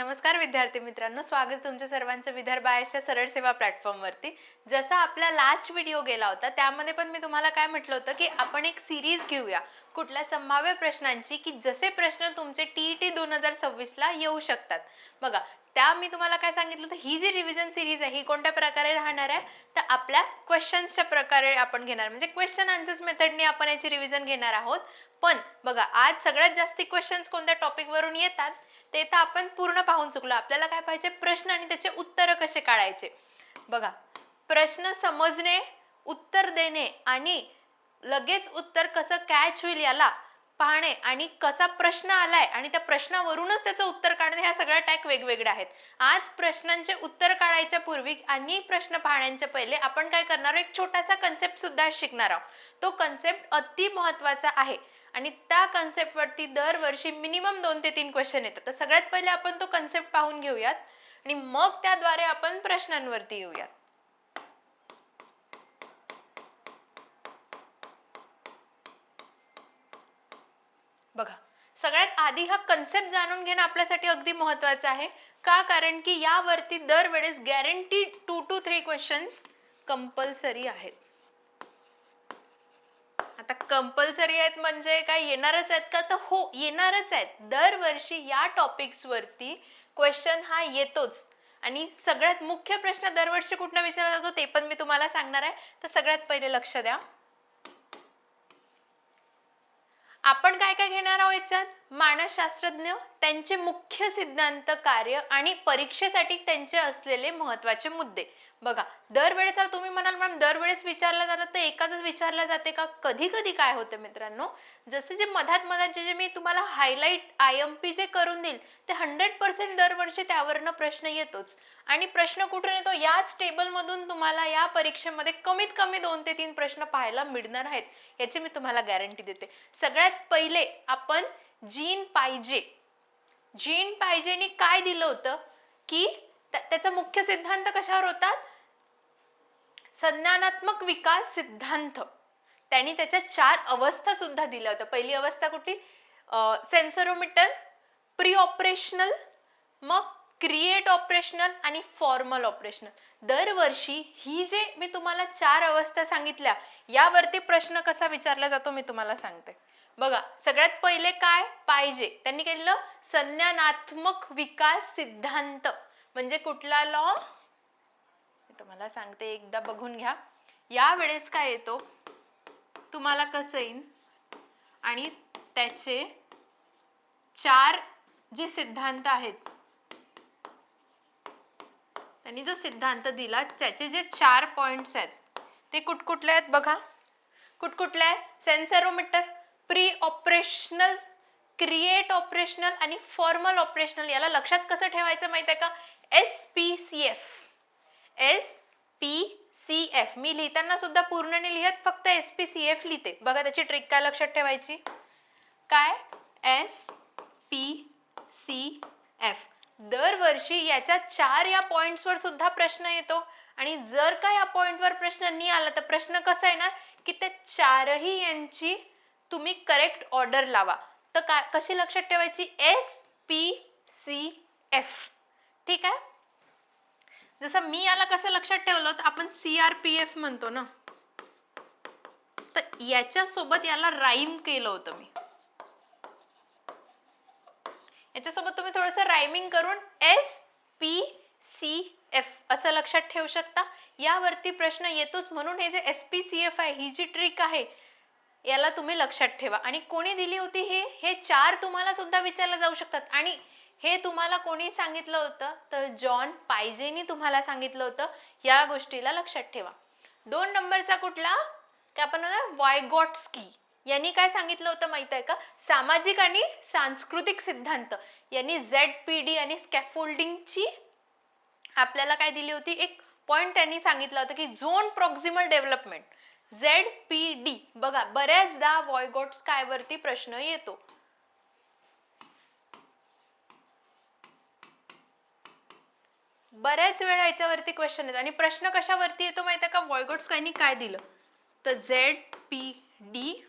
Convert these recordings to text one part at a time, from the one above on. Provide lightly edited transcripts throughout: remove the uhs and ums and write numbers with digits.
नमस्कार विद्यार्थी मित्रांनो, स्वागत तुमच्या सर्वांचं विदर्भ आयच्या सरळ सेवा प्लॅटफॉर्मवरती. जसा आपला लास्ट व्हिडिओ गेला होता त्यामध्ये पण मी तुम्हाला काय म्हटलं होतं की आपण एक सिरीज घेऊया कुठल्या संभाव्य प्रश्नांची की जसे प्रश्न तुमचे TET 2026 ला येऊ शकतात. बघा, त्या मी तुम्हाला काय सांगितलं होतं, ही जी रिव्हिजन सिरीज आहे ही कोणत्या प्रकारे राहणार आहे तर आपल्या क्वेश्चन्सच्या प्रकारे आपण घेणार, म्हणजे क्वेश्चन आन्सर्स मेथडने आपण याची रिव्हिजन घेणार आहोत. पण बघा, आज सगळ्यात जास्ती क्वेश्चन्स कोणत्या टॉपिकवरून येतात ते तर आपण पूर्ण पाहून चुकलो. आपल्याला काय पाहिजे, प्रश्न आणि त्याचे उत्तर कसे काढायचे. बघा, प्रश्न समजणे, उत्तर देणे आणि लगेच उत्तर कसं कॅच होईल याला पाहणे आणि कसा प्रश्न आलाय आणि त्या प्रश्नावरूनच त्याचं उत्तर काढणे, ह्या सगळ्या टॅग वेगवेगळ्या आहेत. आज प्रश्नांचे उत्तर काढायच्या पूर्वी आणि प्रश्न पाहण्याच्या पहिले आपण काय करणार, एक छोटासा कन्सेप्ट सुद्धा शिकणार आहोत. तो कन्सेप्ट अति महत्त्वाचा आहे आणि त्या कन्सेप्ट वरती दरवर्षी मिनिमम 2 ते 3 क्वेश्चन येतात. तर सगळ्यात पहिले आपण तो कन्सेप्ट पाहून घेऊयात आणि मग त्याद्वारे आपण प्रश्नांवरती येऊयात. बघा, सगळ्यात आधी हा कन्सेप्ट जाणून घेणं आपल्यासाठी अगदी महत्त्वाचं आहे. का? कारण की यावरती दरवेळेस गॅरंटीड 2 to 3 क्वेश्चन्स कंपल्सरी आहेत. आता कंपल्सरी आहेत म्हणजे काय, येणारच आहेत का? तर हो, येणारच आहेत. दरवर्षी या टॉपिक्स वरती क्वेश्चन हा येतोच आणि सगळ्यात मुख्य प्रश्न दरवर्षी कुठला विचारला जातो ते पण मी तुम्हाला सांगणार आहे. तर सगळ्यात पहिले लक्ष द्या, आपण काय काय घेणार आहोत याच्यात. मानसशास्त्रज्ञ, त्यांचे मुख्य सिद्धांत, कार्य आणि परीक्षेसाठी त्यांचे असलेले महत्त्वाचे मुद्दे. बघा, दरवेळेस तुम्ही म्हणाल मॅम दरवेळेस विचारलं जातं तर एकाच विचारलं जाते का? कधी कधी काय होतं मित्रांनो, जसे जे मधात जे मी तुम्हाला हायलाइट IMP जे करून देईल ते 100% दरवर्षी त्यावरनं प्रश्न येतोच. आणि प्रश्न कुठून येतो, याच टेबल मधून तुम्हाला या परीक्षेमध्ये कमीत कमी 2 ते 3 प्रश्न पाहायला मिळणार आहेत, याची मी तुम्हाला गॅरंटी देते. सगळ्यात पहिले आपण जीन पायजेने काय दिलं होतं की त्याचा मुख्य सिद्धांत कशावर होता, संज्ञानात्मक विकास सिद्धांत. त्यांनी त्याच्या 4 अवस्था सुद्धा दिल्या होत्या. पहिली अवस्था कुठली, सेन्सरोमीटर, प्री ऑपरेशनल, मग क्रिएट ऑपरेशनल आणि फॉर्मल ऑपरेशनल. दरवर्षी ही जे मी तुम्हाला 4 अवस्था सांगितल्या यावरती प्रश्न कसा विचारला जातो मी तुम्हाला सांगते. बघा, सगळ्यात पहिले काय पाहिजे, त्यांनी केलेलं संज्ञानात्मक विकास सिद्धांत म्हणजे कुठला लॉ तुम्हाला सांगते, एकदा बघून घ्या. यावेळेस काय येतो तुम्हाला कसं येईल आणि त्याचे 4 जे सिद्धांत आहेत, त्यांनी जो सिद्धांत दिला त्याचे जे 4 पॉइंट्स आहेत ते कुठकुठले आहेत बघा. कुठकुठले आहे, सेन्सरोमीटर, प्री ऑपरेशनल, क्रिएट ऑपरेशनल आणि फॉर्मल ऑपरेशनल. याला लक्षात कसं ठेवायचं माहिती आहे का, SPCF. मी लिहिताना सुद्धा पूर्ण नाही लिहत, फक्त SPCF लिहिते. बघा त्याची ट्रिक काय लक्षात ठेवायची, काय SPCF. दरवर्षी याच्या 4 या पॉइंट्सवर सुद्धा प्रश्न येतो आणि जर का या पॉइंटवर प्रश्न नाही आला तर प्रश्न कसा येणार की ते 4ही यांची तुम्ही करेक्ट ऑर्डर लावा. तर कशी लक्षात ठेवायची, SPCF. ठीक आहे. जसं मी याला कसं लक्षात ठेवलं तर आपण CRPF म्हणतो ना, तर याच्या सोबत याला राईम केलं होतं मी. याच्यासोबत तुम्ही थोडंसं रायमिंग करून SPCF असं लक्षात ठेवू शकता. यावरती प्रश्न येतोच म्हणून हे जे SPCF आहे, ही जी ट्रिक आहे याला तुम्ही लक्षात ठेवा. आणि कोणी दिली होती हे 4 तुम्हाला सुद्धा विचारलं जाऊ शकतात आणि हे तुम्हाला कोणी सांगितलं होतं तर जॉन पायजेनी तुम्हाला सांगितलं होतं. या गोष्टीला लक्षात ठेवा. 2 नंबरचा कुठला की आपण वायगॉट्स्की यांनी काय सांगितलं होतं माहित आहे का, सामाजिक आणि सांस्कृतिक सिद्धांत. यांनी ZPD आणि स्कॅफोल्डिंगची आपल्याला काय दिली होती, एक पॉइंट त्यांनी सांगितलं होतं की झोन प्रॉक्सिमल डेव्हलपमेंट, ZPD. बघा, बऱ्याचदा वायगॉट्स्की वरती प्रश्न येतो. बऱ्याच वेळा याच्यावरती क्वेश्चन येतो आणि प्रश्न कशावरती येतो माहिती आहे का, वायगॉट्स्की काय दिलं तर ZPD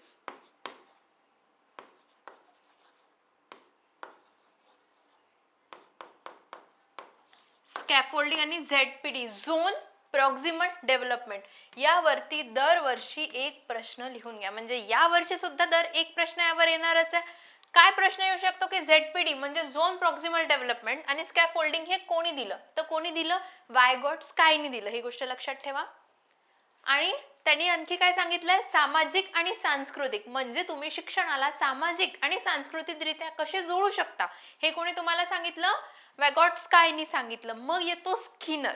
स्कॅफोल्डिंग आणि ZPD झोन प्रॉक्सिमल डेव्हलपमेंट यावरती दरवर्षी एक प्रश्न लिहून घ्या. म्हणजे यावर्षी सुद्धा दर एक प्रश्न यावर येणारच आहे. काय प्रश्न येऊ शकतो की ZPD म्हणजे झोन प्रॉक्सिमल डेव्हलपमेंट आणि स्कॅफोल्डिंग हे कोणी दिलं, तर कोणी दिलं, वायगॉट स्कायनी दिलं, ही गोष्ट लक्षात ठेवा. आणि त्यांनी आणखी काय सांगितलंय, सामाजिक आणि सांस्कृतिक म्हणजे तुम्ही शिक्षणाला सामाजिक आणि सांस्कृतिकरित्या कसे जोडू शकता हे कोणी तुम्हाला सांगितलं, वॅगॉट स्कायनी सांगितलं. मग येतो स्किनर.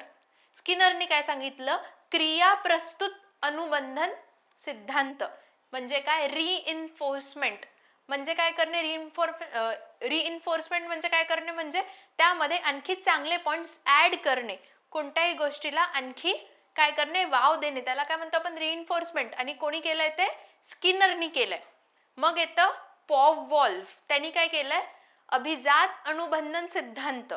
स्किनरनी काय सांगितलं, क्रिया प्रस्तुत अनुबंधन सिद्धांत म्हणजे काय, रिइन्फोर्समेंट म्हणजे काय करणे, रिइन्फोर्समेंट म्हणजे काय करणे, म्हणजे त्यामध्ये आणखी चांगले पॉइंट्स ऍड करणे, कोणत्याही गोष्टीला आणखी काय करणे, वाव देणे, त्याला काय म्हणतो आपण, रिइन्फोर्समेंट. आणि कोणी केलंय ते, स्किनरनी केलंय. मग येतं पॉव्हलॉव्ह, त्यांनी काय केलंय, अभिजात अनुबंधन सिद्धांत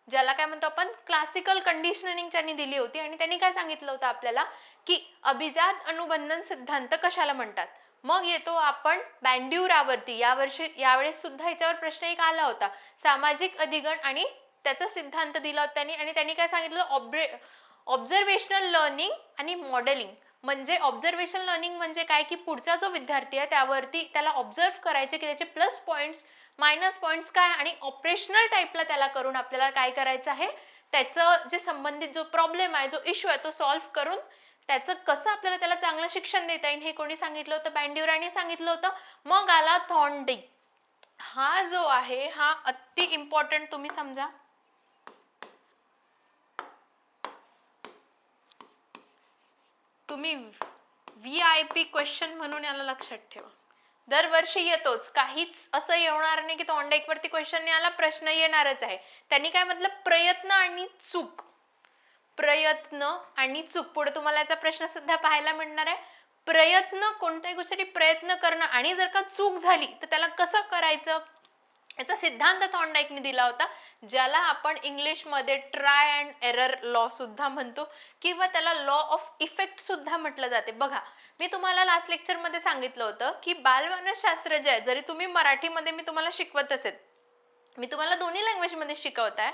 ज्याला काय म्हणतो आपण क्लासिकल कंडिशनिंग त्यांनी दिली होती. आणि त्यांनी काय सांगितलं होतं आपल्याला की अभिजात अनुबंधन सिद्धांत कशाला म्हणतात. मग येतो आपण बँड्युरावरती, यावेळेस सुद्धा याच्यावर प्रश्न एक आला होता, सामाजिक अधिगण आणि त्याचा सिद्धांत दिला होता त्यांनी. आणि त्यांनी काय सांगितलं, ऑब्झर्वेशनल लर्निंग आणि मॉडेलिंग म्हणजे ऑब्झर्वेशन लर्निंग म्हणजे काय की पुढचा जो विद्यार्थी आहे त्यावरती त्याला ऑब्झर्व करायचे की त्याचे प्लस पॉइंट्स मायनस पॉइंट्स काय, आणि ऑपरेशनल टाईपला त्याला करून आपल्याला काय करायचं आहे, त्याचं जे संबंधित जो प्रॉब्लेम आहे, जो इश्यू आहे तो सॉल्व्ह करून त्याचं कसं आपल्याला त्याला चांगलं शिक्षण देता येईल हे कोणी सांगितलं होतं, बँड्युराने सांगितलं होतं. मग आला थॉर्नडिक. हा जो आहे हा अति इम्पॉर्टंट तुम्ही समजा, तुम्ही VIP क्वेश्चन म्हणून याला लक्षात ठेवा. दरवर्षी येतोच, काहीच असं येणार नाही की थॉर्नडाईक वरती क्वेश्चन नाही आला, प्रश्न येणारच आहे. त्यांनी काय म्हटलं, प्रयत्न आणि चूक. प्रयत्न आणि चूक, पुढे तुम्हाला याचा प्रश्न सुद्धा पाहायला मिळणार आहे. प्रयत्न, कोणत्याही गोष्टीसाठी प्रयत्न करणं, आणि जर का चूक झाली तर त्याला कसं करायचं याचा सिद्धांत थॉर्नडाईकने दिला होता, ज्याला आपण इंग्लिशमध्ये ट्राय अँड एरर लॉ सुद्धा म्हणतो किंवा त्याला लॉ ऑफ इफेक्ट सुद्धा म्हटलं जाते. बघा, मी तुम्हाला लास्ट लेक्चरमध्ये सांगितलं होतं की बालमानसशास्त्र जे आहे, जरी तुम्ही मराठीमध्ये मी तुम्हाला शिकवत असेल, मी तुम्हाला दोन्ही लँग्वेजमध्ये शिकवत आहे,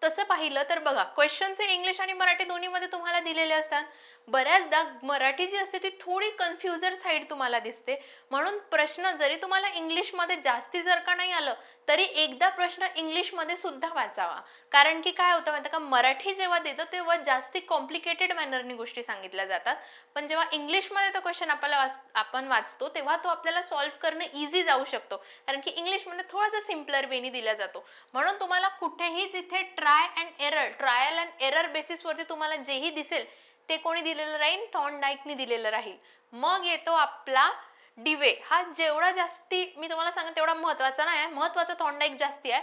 तसं पाहिलं तर बघा, क्वेश्चन्स हे इंग्लिश आणि मराठी दोन्हीमध्ये तुम्हाला दिलेले असतात. बऱ्याचदा मराठी जी असते ती थोडी कन्फ्युजर साईड तुम्हाला दिसते, म्हणून प्रश्न जरी तुम्हाला इंग्लिशमध्ये जास्ती जर का नाही आलं तरी एकदा प्रश्न इंग्लिशमध्ये सुद्धा वाचावा. कारण की काय होतं माहिती का, मराठी जेव्हा देतो तेव्हा जास्ती कॉम्प्लिकेटेड मॅनरनी गोष्टी सांगितल्या जातात, पण जेव्हा इंग्लिशमध्ये तो क्वेश्चन आपण वाचतो तेव्हा तो आपल्याला सॉल्व्ह करणं इझी जाऊ शकतो, कारण की इंग्लिशमध्ये थोडासा सिम्पलर वेनी दिला जातो. म्हणून तुम्हाला कुठेही जिथे ट्रायल अँड एरर बेसिसवरती तुम्हाला जेही दिसेल ते कोणी दिलेलं राहील, थॉर्नडाईकनी दिलेलं राहील. मग येतो आपला डिवे. हा जेवढा जास्ती मी तुम्हाला सांगेन तेवढा महत्वाचा नाही आहे, महत्वाचा थॉर्नडाईक जास्ती आहे.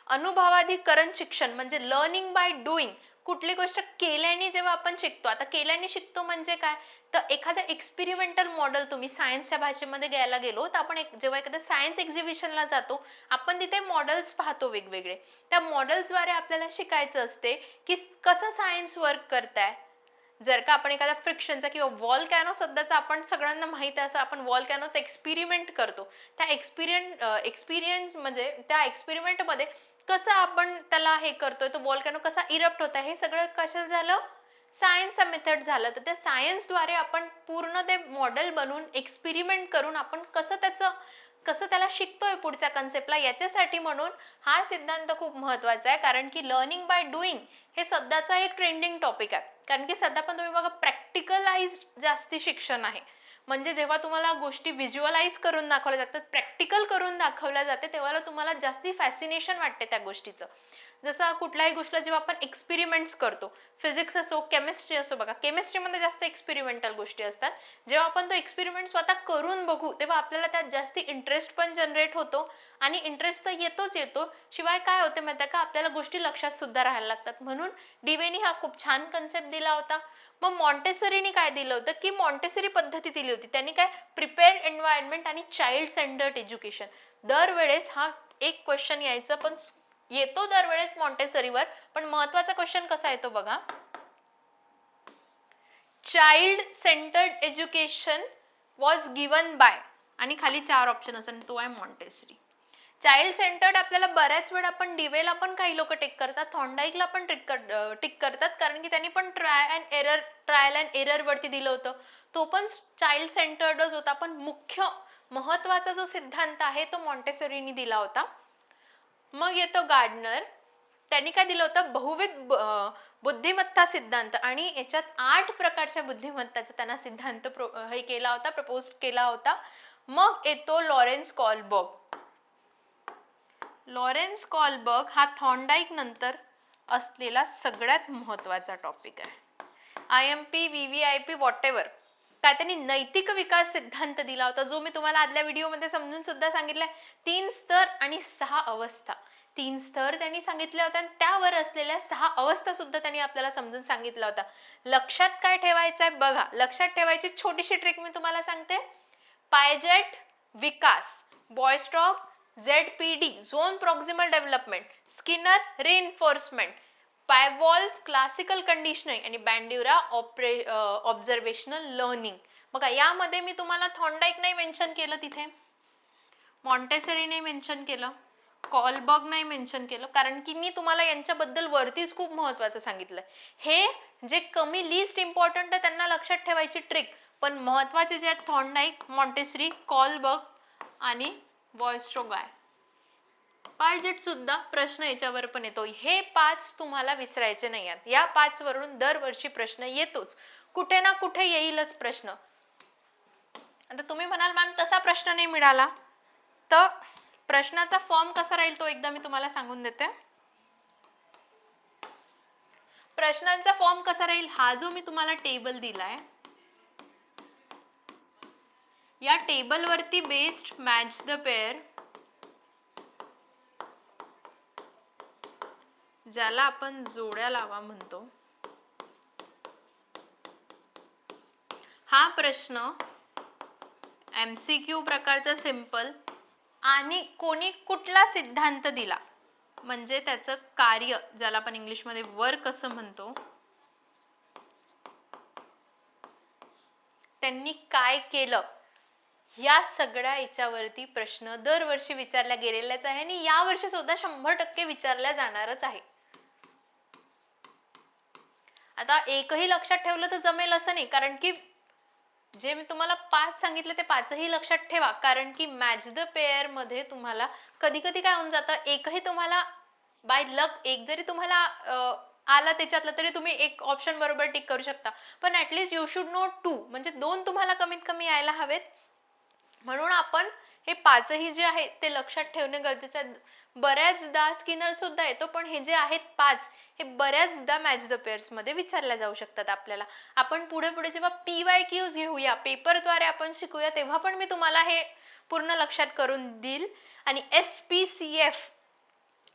अनुभवाधिकरण शिक्षण म्हणजे लर्निंग बाय डुईंग. कुठली गोष्ट केल्याने जेव्हा आपण शिकतो, आता केल्याने शिकतो म्हणजे काय, तर एखादं एक्सपेरिमेंटल मॉडेल तुम्ही सायन्सच्या भाषेमध्ये घ्यायला गेलो तर आपण जेव्हा एखाद्या सायन्स एक्झिबिशनला जातो, आपण तिथे मॉडेल्स पाहतो वेगवेगळे, त्या मॉडेल्सद्वारे आपल्याला शिकायचं असते की कसं सायन्स वर्क करताय. जर का आपण एखाद्या फ्रिक्शनचा किंवा वॉलकॅनो सध्याचा आपण सगळ्यांना माहिती आहे असं आपण वॉलकॅनोचा एक्सपेरिमेंट करतो, त्या एक्सपिरियन्स म्हणजे त्या एक्सपेरिमेंटमध्ये कसं आपण त्याला हे करतोय, तो वॉलकॅनो कसा इरप्ट होता, हे सगळं कशात झालं, सायन्सचा मेथड झालं. तर त्या सायन्सद्वारे आपण पूर्ण ते मॉडेल बनवून एक्सपेरिमेंट करून आपण कसं त्याला शिकतोय पुढच्या कन्सेप्टला, याच्यासाठी म्हणून हा सिद्धांत खूप महत्वाचा आहे. कारण की लर्निंग बाय डुईंग हे सध्याचा एक ट्रेंडिंग टॉपिक आहे, कारण की सध्या पण तुम्ही बघा प्रॅक्टिकलाइज्ड जास्ती शिक्षण आहे. म्हणजे जेव्हा तुम्हाला गोष्टी व्हिज्युअलाइज करून दाखवल्या जातात, प्रॅक्टिकल करून दाखवल्या जाते, तेव्हा तुम्हाला जास्ती फॅसिनेशन वाटते त्या गोष्टीचं. जसं कुठल्याही गोष्टीला जेव्हा आपण एक्सपेरिमेंट्स करतो, फिजिक्स असो केमिस्ट्री असो, बघा केमिस्ट्रीमध्ये जास्त एक्सपेरिमेंटल गोष्टी असतात, जेव्हा आपण तो एक्सपेरिमेंट स्वतः करून बघू तेव्हा आपल्याला त्यात जास्ती इंटरेस्ट पण जनरेट होतो. आणि इंटरेस्ट तर येतो, शिवाय काय होते माहिती का, आपल्याला गोष्टी लक्षात सुद्धा राहायला लागतात. म्हणून डिवेनी हा खूप छान कन्सेप्ट दिला होता. मग मॉन्टेसरीनी काय दिलं होतं की मॉन्टेसरी पद्धती दिली होती, त्यांनी काय, प्रिपेअर्ड एन्व्हायरमेंट आणि चाइल्ड सेंटर्ड एज्युकेशन. दरवेळेस हा एक क्वेश्चन यायचा, पण येतो दरवेळेस मॉन्टेसरीवर, पण महत्वाचा क्वेश्चन कसा येतो बघा, child centred education was given by, आणि खाली 4 ऑप्शन असतात, तो आहे मॉन्टेसरी. चाइल्ड सेंटर्ड आपल्याला बऱ्याच वेळा आपण डिवेला पण काही लोक टिक करतात, थॉर्नडाईकला पण टिक करतात, कारण की त्यांनी पण ट्रायल अँड एरर वरती दिलं होतं. तो पण चाइल्ड सेंटर्डच होता, पण मुख्य महत्वाचा जो सिद्धांत आहे तो मॉन्टेसरीनी दिला होता. मग येतो गार्डनर, त्यांनी काय दिलं होतं, बहुविध बुद्धिमत्ता सिद्धांत, आणि याच्यात 8 प्रकारच्या बुद्धिमत्ताचा त्यांना सिद्धांत हे केला होता, प्रपोज केला होता. मग येतो लॉरेन्स कॉलबर्ग. लॉरेन्स कॉलबर्ग हा थॉर्नडाईक नंतर असलेला सगळ्यात महत्त्वाचा टॉपिक आहे. IMP, VVIP, व्हॉटेवर, काय त्यांनी नैतिक विकास सिद्धांत दिला होता, जो मी तुम्हाला आदल्या व्हिडिओमध्ये समजून सुद्धा सांगितलाय. 3 स्तर आणि 6 अवस्था. 3 स्तर त्यांनी सांगितल्या होत्या, आणि त्यावर असलेल्या 6 अवस्था सुद्धा त्यांनी आपल्याला समजून सांगितल्या होत्या. लक्षात काय ठेवायचं आहे बघा, लक्षात ठेवायची छोटीशी ट्रिक मी तुम्हाला सांगते. पायजेट विकास, बॉयस्टॉक ZPD zone proximal development, Skinner reinforcement, Pavlov classical conditioning आणि बँड्युरा ऑब्झर्वेशनल लर्निंग. बघा, यामध्ये मी तुम्हाला थॉर्नडाईक नाही मेन्शन केलं, तिथे मॉन्टेसरी नाही मेन्शन केलं, कॉलबर्ग नाही मेन्शन केलं, कारण की मी तुम्हाला यांच्याबद्दल वरतीच खूप महत्त्वाचं सांगितलं. हे जे कमी लिस्ट इम्पॉर्टंट आहे त्यांना लक्षात ठेवायची ट्रिक, पण महत्त्वाचे जे आहेत थॉर्नडाईक, मॉन्टेसरी, कॉलबर्ग आणि बॉयस्टॉक आहे. पायजेट सुद्धा प्रश्न याच्यावर पण येतो. हे 5 तुम्हाला विसरायचे नाही आहेत. या 5 वरून दरवर्षी प्रश्न येतोच, कुठे ना कुठे येईलच प्रश्न. आता तुम्ही म्हणाल मॅम तसा प्रश्न नाही मिळाला, तर प्रश्नाचा फॉर्म कसा राहील तो एकदा मी तुम्हाला सांगून देते. प्रश्नांचा फॉर्म कसा राहील, हा जो मी तुम्हाला टेबल दिलाय, या टेबल वरती बेस्ड मॅच द पेअर, ज्याला आपण जोड्या लावा म्हणतो, हा प्रश्न MCQ प्रकारचा सिंपल, आणि कोणी कुठला सिद्धांत दिला म्हणजे त्याचं कार्य, ज्याला आपण इंग्लिशमध्ये वर्क असं म्हणतो, त्यांनी काय केलं, या सगळ्या याच्यावरती प्रश्न दरवर्षी विचारल्या गेलेलाच आहे, आणि यावर्षी सुद्धा 100% विचारल्या जाणारच आहे. आता एकही लक्षात ठेवलं तर जमेल असं नाही, कारण की जे मी तुम्हाला 5 सांगितले ते 5ही लक्षात ठेवा, कारण की मॅच द पेअर मध्ये तुम्हाला कधी कधी काय होऊन जातं, एकही तुम्हाला बाय लक एक जरी तुम्हाला आला त्याच्यातलं तरी तुम्ही एक ऑप्शन बरोबर टिक करू शकता, पण ऍटलीस्ट यू शुड नो 2, म्हणजे 2 तुम्हाला कमीत कमी यायला हवेत. म्हणून आपण हे 5ही जे आहे ते लक्षात ठेवणे गरजेचं आहे. बऱ्याचदा स्किनर सुद्धा येतो, पण हे जे आहेत 5 हे बऱ्याचदा मॅच द पेअर्स मध्ये विचारल्या जाऊ शकतात आपल्याला. आपण पुढे पुढे जेव्हा PYQs घेऊया, पेपरद्वारे आपण शिकूया, तेव्हा पण मी तुम्हाला हे पूर्ण लक्षात करून देईल. आणि SPCF,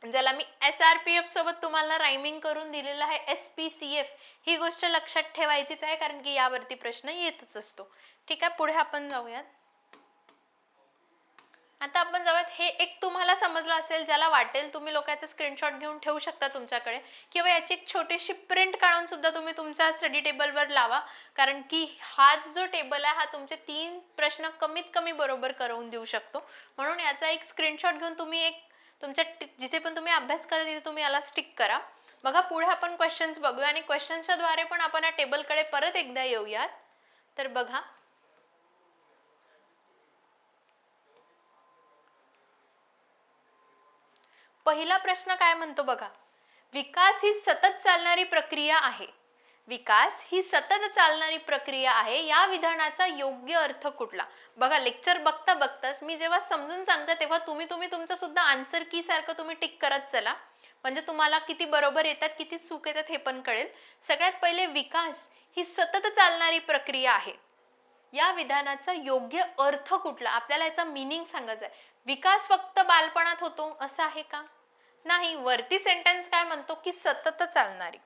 ज्याला मी SRPF सोबत तुम्हाला रायमिंग करून दिलेलं आहे, SPCF ही गोष्ट लक्षात ठेवायचीच आहे, कारण की यावरती प्रश्न येतच असतो. ठीक आहे, पुढे आपण जाऊयात. आता आपण जाऊयात, हे एक तुम्हाला समजलं असेल, ज्याला वाटेल तुम्ही लोकांचा स्क्रीनशॉट घेऊन ठेवू शकता तुमच्याकडे, किंवा याची एक छोटीशी प्रिंट काढून सुद्धा तुम्ही तुमच्या स्टडी टेबलवर लावा, कारण की हा जो टेबल आहे हा तुमचे 3 प्रश्न कमीत कमी बरोबर करून देऊ शकतो. म्हणून याचा एक स्क्रीनशॉट घेऊन तुम्ही एक तुमच्या जिथे पण तुम्ही अभ्यास करा तिथे तुम्ही याला स्टिक करा. बघा, पुढे आपण क्वेश्चन्स बघूया, आणि क्वेश्चन्सच्या द्वारे पण आपण या टेबलकडे परत एकदा येऊयात. तर बघा, पहिला प्रश्न काय म्हणतो बघा, विकास ही सतत चालणारी प्रक्रिया आहे. विकास ही सतत चालणारी प्रक्रिया आहे, या विधानाचा योग्य अर्थ कुठला? बघा, लेक्चर बघता बघताच मी जेव्हा समजून सांगते तेव्हा तुम्ही तुमचं सुद्धा आन्सर की सारखं तुम्ही टिक करत चला, म्हणजे तुम्हाला किती बरोबर येतात किती चूक येतात हे पण कळेल. सगळ्यात पहिले, विकास ही सतत चालणारी प्रक्रिया आहे, या विधानाचा योग्य अर्थ कुठला? आपल्याला याचा मीनिंग सांगायचा आहे. विकास फक्त बालपणात होतो असं आहे का? नाही. वरती सेंटेन्स काय म्हणतो की सतत चालणारी.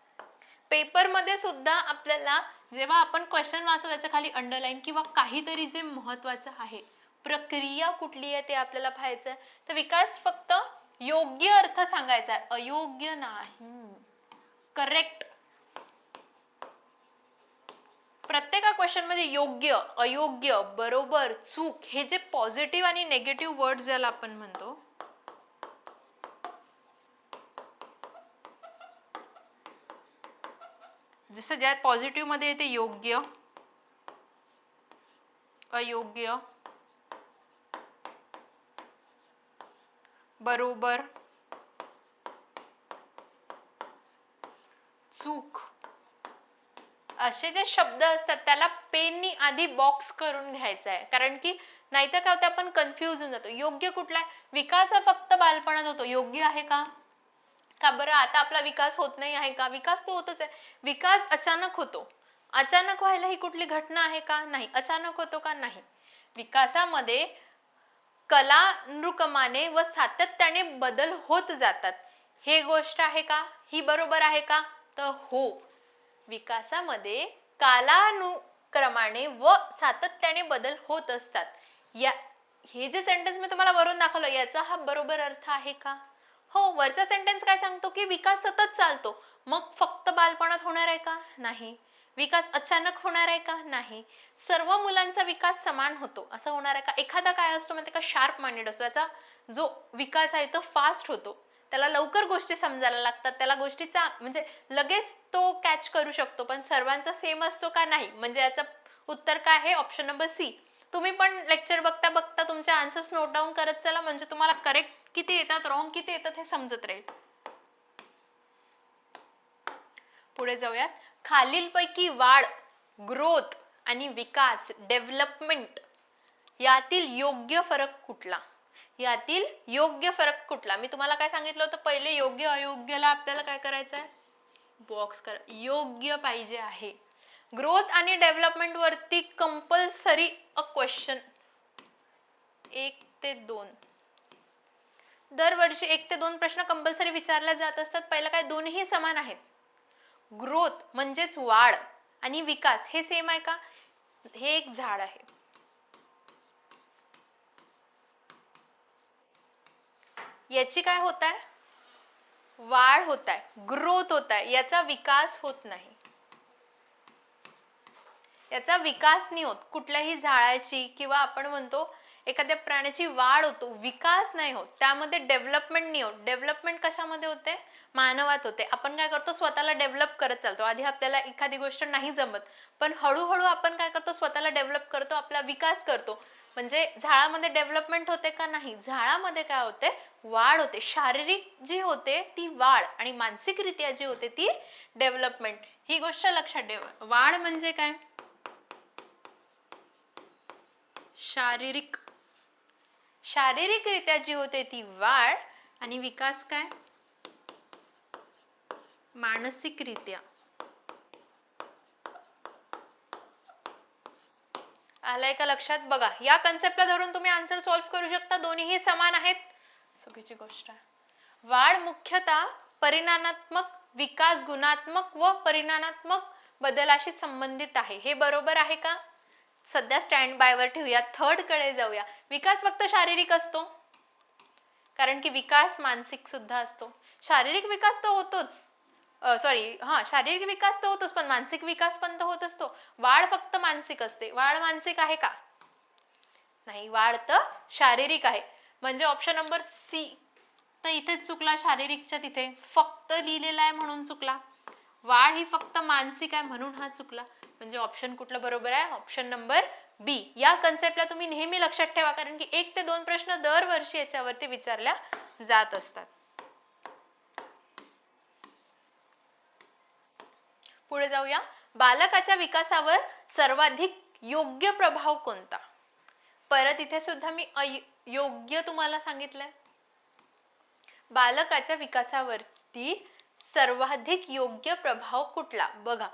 पेपरमध्ये सुद्धा आपल्याला जेव्हा आपण क्वेश्चन वाचतो त्याच्या खाली अंडरलाईन किंवा काहीतरी जे महत्त्वाचं आहे, प्रक्रिया कुठली आहे ते आपल्याला पाहायचं आहे. तर विकास फक्त योग्य अर्थ सांगायचा आहे, अयोग्य नाही. करेक्ट. प्रत्येक क्वेश्चन मध्ये योग्य, अयोग्य, बरोबर, चूक हे जे पॉझिटिव्ह आणि नेगेटिव्ह वर्ड्स ज्याला आपण म्हणतो, जसं ज्या पॉझिटिव्ह मध्ये येते योग्य, अयोग्य, बरोबर, चूक, असे जे शब्द असतात त्याला पेननी आधी बॉक्स करून घ्यायचा आहे, कारण की नाहीतर काय होतं आपण कन्फ्यूज होऊन जातो. योग्य कुठला आहे? विकास हा फक्त बालपणात होतो, योग्य आहे का? का बरं आता आपला विकास होत नाही आहे का? विकास तो होतच आहे. विकास अचानक होतो. अचानक व्हायला ही कुठली घटना आहे का? नाही. अचानक होतो का? नाही. विकासामध्ये कालानुक्रमाने व सातत्याने बदल होत जातात. हे गोष्ट आहे का? ही बरोबर आहे का? तर हो. विकासामध्ये कालानुक्रमाने व सातत्याने बदल होत असतात. या हे जे सेंटेन्स मी तुम्हाला वरून दाखवलं याचा हा बरोबर अर्थ आहे का? हो. वरचा सेंटेन्स काय सांगतो की विकास सतत चालतो. मग फक्त बालपणात होणार आहे का? नाही. विकास अचानक होणार आहे का? नाही. सर्व मुलांचा विकास समान होतो असं होणार आहे का? एखादा काय असतो म्हणजे का शार्प माइंडेड असतो, त्याचा जो विकास आहे तो फास्ट होतो, त्याला लवकर गोष्टी समजायला लागतात, त्याला गोष्टीचा म्हणजे लगेच तो कॅच करू शकतो. पण सर्वांचा सेम असतो का? नाही. म्हणजे याचं उत्तर काय आहे? Option number C. तुम्ही पण लेक्चर बघता बघता तुमचे आन्सर्स नोट डाऊन करत चला, म्हणजे तुम्हाला करेक्ट किती येतात, रॉंग किती येतात हे समजत राहील. पुढे जाऊयात. खालीलपैकी वाढ, ग्रोथ आणि विकास, डेव्हलपमेंट यातील योग्य फरक कुठला? यातील योग्य फरक कुठला? मी तुम्हाला काय सांगितलं होतं पहिले, योग्य अयोग्यला आपल्याला काय करायचं आहे? बॉक्स करा. योग्य पाहिजे आहे. ग्रोथ आणि डेव्हलपमेंट वरती कंपल्सरी अ क्वेश्चन 1 ते 2 दरवर्षी 1 ते 2 प्रश्न कंपल्सरी विचारले जात असतात. पहिलं काय, दोन्ही समान आहेत. ग्रोथ म्हणजेच वाढ आणि विकास हे सेम आहे का? हे एक झाड आहे, याची काय होत आहे? वाढ होत आहे, ग्रोथ होत आहे, याचा विकास होत नाही. याचा विकास नाही होत. कुठल्याही झाडाची किंवा आपण म्हणतो एखाद्या प्राण्याची वाढ होतो, विकास नाही होत. त्यामध्ये डेव्हलपमेंट नाही होत. डेव्हलपमेंट कशामध्ये होते? मानवात होते. आपण काय करतो? स्वतःला डेव्हलप करत चालतो. आधी आपल्याला एखादी गोष्ट नाही जमत, पण हळूहळू आपण काय करतो? स्वतःला डेव्हलप करतो, आपला विकास करतो. म्हणजे झाडामध्ये डेव्हलपमेंट होते का? नाही. झाडामध्ये काय होते? वाढ होते. शारीरिक जी होते ती वाढ आणि मानसिकरित्या जी होते ती डेव्हलपमेंट. ही गोष्ट लक्षात ठेवा. वाढ म्हणजे काय? शारीरिक, शारीरिकरित्या जी होते ती वाढ आणि विकास काय? मानसिकरित्या. आलाय का लक्षात? बघा, या कन्सेप्टला धरून तुम्ही आन्सर सॉल्व्ह करू शकता. दोन्हीही समान आहेत. चुकीची गोष्ट आहे. वाढ मुख्यतः परिणामात्मक, विकास गुणात्मक व परिणामात्मक बदलाशी संबंधित आहे. हे बरोबर आहे का? सध्या स्टँड बायवर ठेवूया. थर्ड कडे जाऊया. विकास फक्त शारीरिक असतो, कारण की विकास मानसिक सुद्धा असतो. शारीरिक विकास तर होतोच, शारीरिक विकास तर होतोच, पण मानसिक विकास पण तर होत असतो. वाढ फक्त मानसिक असते. वाढ मानसिक आहे का? नाही. वाढ तर शारीरिक आहे. म्हणजे ऑप्शन नंबर सी तर इथेच चुकला. शारीरिकच्या तिथे फक्त लिहिलेला आहे म्हणून चुकला. वाढ ही फक्त मानसिक आहे म्हणून हा चुकला. म्हणजे ऑप्शन कुठला बरोबर आहे? ऑप्शन नंबर बी. या कन्सेप्टला तुम्ही नेहमी लक्षात ठेवा, कारण की 1 ते 2 प्रश्न दरवर्षी याच्यावरती विचारल्या जात असतात. पुढे जाऊया. बालकाच्या विकासावर सर्वाधिक योग्य प्रभाव कोणता? परत इथे सुद्धा मी योग्य तुम्हाला सांगितलंय. बालकाच्या विकासावरती सर्वाधिक योग्य प्रभाव कुठला? बघा,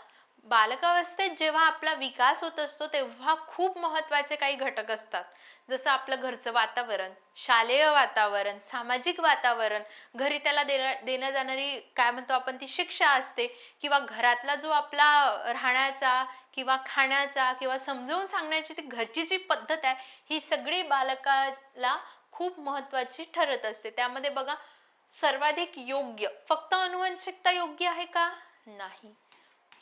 बालकावस्थेत जेव्हा आपला विकास होत असतो तेव्हा खूप महत्त्वाचे काही घटक असतात. जसं आपलं घरचं वातावरण, शालेय वातावरण, सामाजिक वातावरण, घरी त्याला देण्यात जाणारी काय म्हणतो आपण ती शिक्षा असते, किंवा घरातला जो आपला राहण्याचा किंवा खाण्याचा किंवा समजावून सांगण्याची ती घरची जी पद्धत आहे, ही सगळी बालकाला खूप महत्त्वाची ठरत असते. त्यामध्ये बघा, सर्वाधिक योग्य फक्त अनुवंशिकता योग्य आहे का? नाही.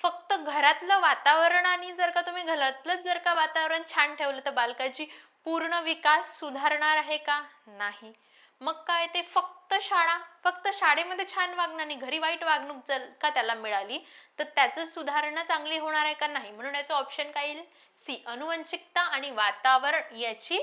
फक्त घरातलं वातावरण आणि जर का तुम्ही घरातलंच जर का वातावरण छान ठेवलं तर बालकाची पूर्ण विकास सुधारणार आहे का? नाही. मग काय ते फक्त शाळेमध्ये छान वागणं नाही, घरी वाईट वागणूक जर का त्याला मिळाली तर त्याचं सुधारणा चांगली होणार आहे का नाही. म्हणून याचं ऑप्शन काय येईल, सी. अनुवंशिकता आणि वातावरण याची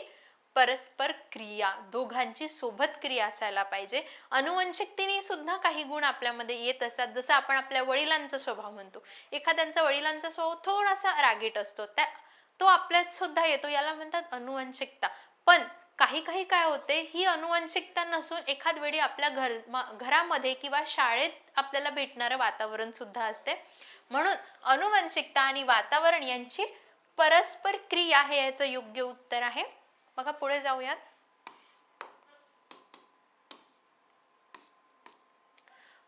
परस्पर क्रिया, दोघांची सोबत क्रिया असायला पाहिजे. अनुवंशिकतेने सुद्धा काही गुण आपल्यामध्ये येत असतात, जसं आपण आपल्या वडिलांचा स्वभाव म्हणतो, एखाद्यांचा वडिलांचा स्वभाव थोडासा रागीट असतो, तो आपल्यात सुद्धा येतो, याला म्हणतात अनुवंशिकता. पण काही काही काय होते, ही अनुवंशिकता नसून एखाद वेळी आपल्या घरामध्ये किंवा शाळेत आपल्याला भेटणारं वातावरण सुद्धा असते. म्हणून अनुवंशिकता आणि वातावरण यांची परस्पर क्रिया हे याचं योग्य उत्तर आहे. बघा पुढे जाऊयात.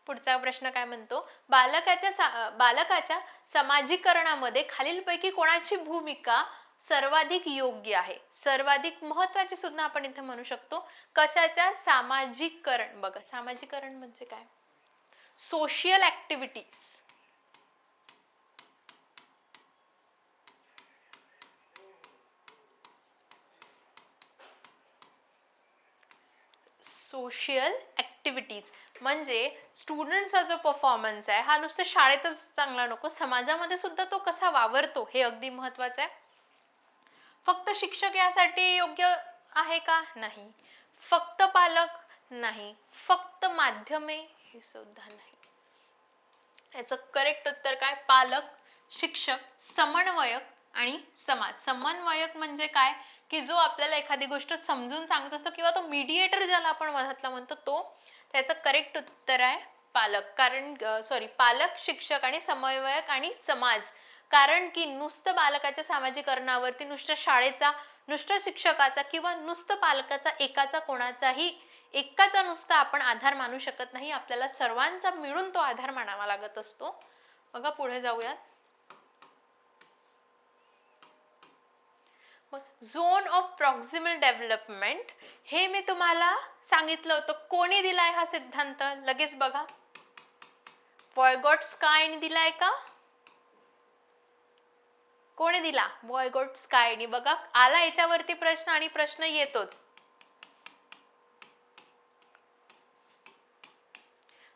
पुढचा प्रश्न काय म्हणतो, बालकाच्या समाजीकरणामध्ये खालीलपैकी कोणाची भूमिका सर्वाधिक योग्य आहे. सर्वाधिक महत्वाची सुद्धा आपण इथे म्हणू शकतो. कशाच्या सामाजिकरण. बघा सामाजिकरण म्हणजे काय, सोशल ऍक्टिव्हिटीज. सोशल ऍक्टिव्हिटीज म्हणजे स्टुडंटचा जो परफॉर्मन्स आहे हा नुसतं शाळेतच चांगला नको, समाजामध्ये सुद्धा तो कसा वावरतो हे अगदी महत्वाचं आहे. फक्त शिक्षक यासाठी योग्य आहे का, नाही. फक्त पालक नाही, फक्त माध्यमे हे सुद्धा नाही. याचं करेक्ट उत्तर काय, पालक, शिक्षक, समन्वयक आणि समाज. समन्वयक म्हणजे काय की जो आपल्याला एखादी गोष्ट समजून सांगत असतो किंवा तो मीडिएटर ज्याला आपण मधातला म्हणतो तो. त्याचं करेक्ट उत्तर आहे पालक. कारण पालक, शिक्षक आणि समन्वयक आणि समाज. कारण की नुसतं बालकाच्या सामाजिकरणावरती नुसतं शाळेचा, नुसतं शिक्षकाचा किंवा नुसतं पालकाचा एकाचा कोणाचाही एकाचा नुसता आपण आधार मानू शकत नाही, आपल्याला सर्वांचा मिळून तो आधार मानावा लागत असतो. बघा पुढे जाऊयात. झोन ऑफ प्रॉक्सिमल डेव्हलपमेंट हे मी तुम्हाला सांगितलं होतं. कोणी दिलाय हा सिद्धांत, लगेच बघा. वॉयगॉट्स्कायने दिलाय का, कोणी दिला, वॉयगॉट्स्कायने. बघा आला याच्यावरती प्रश्न आणि प्रश्न येतोच.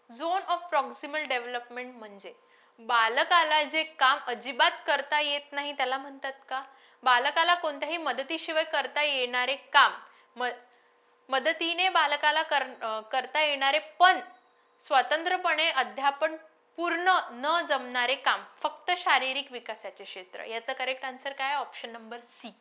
झोन ऑफ प्रॉक्सिमल डेव्हलपमेंट म्हणजे बालकाला जे काम अजिबात करता येत नाही त्याला म्हणतात का, बालकाला कोणत्याही मदतीशिवाय करता येणारे काम, मदतीने बालकाला करता येणारे पण स्वतंत्रपणे अध्यापन पूर्ण न जमणारे काम, फक्त शारीरिक विकासाचे क्षेत्र. याचं करेक्ट आन्सर काय, ऑप्शन नंबर सी.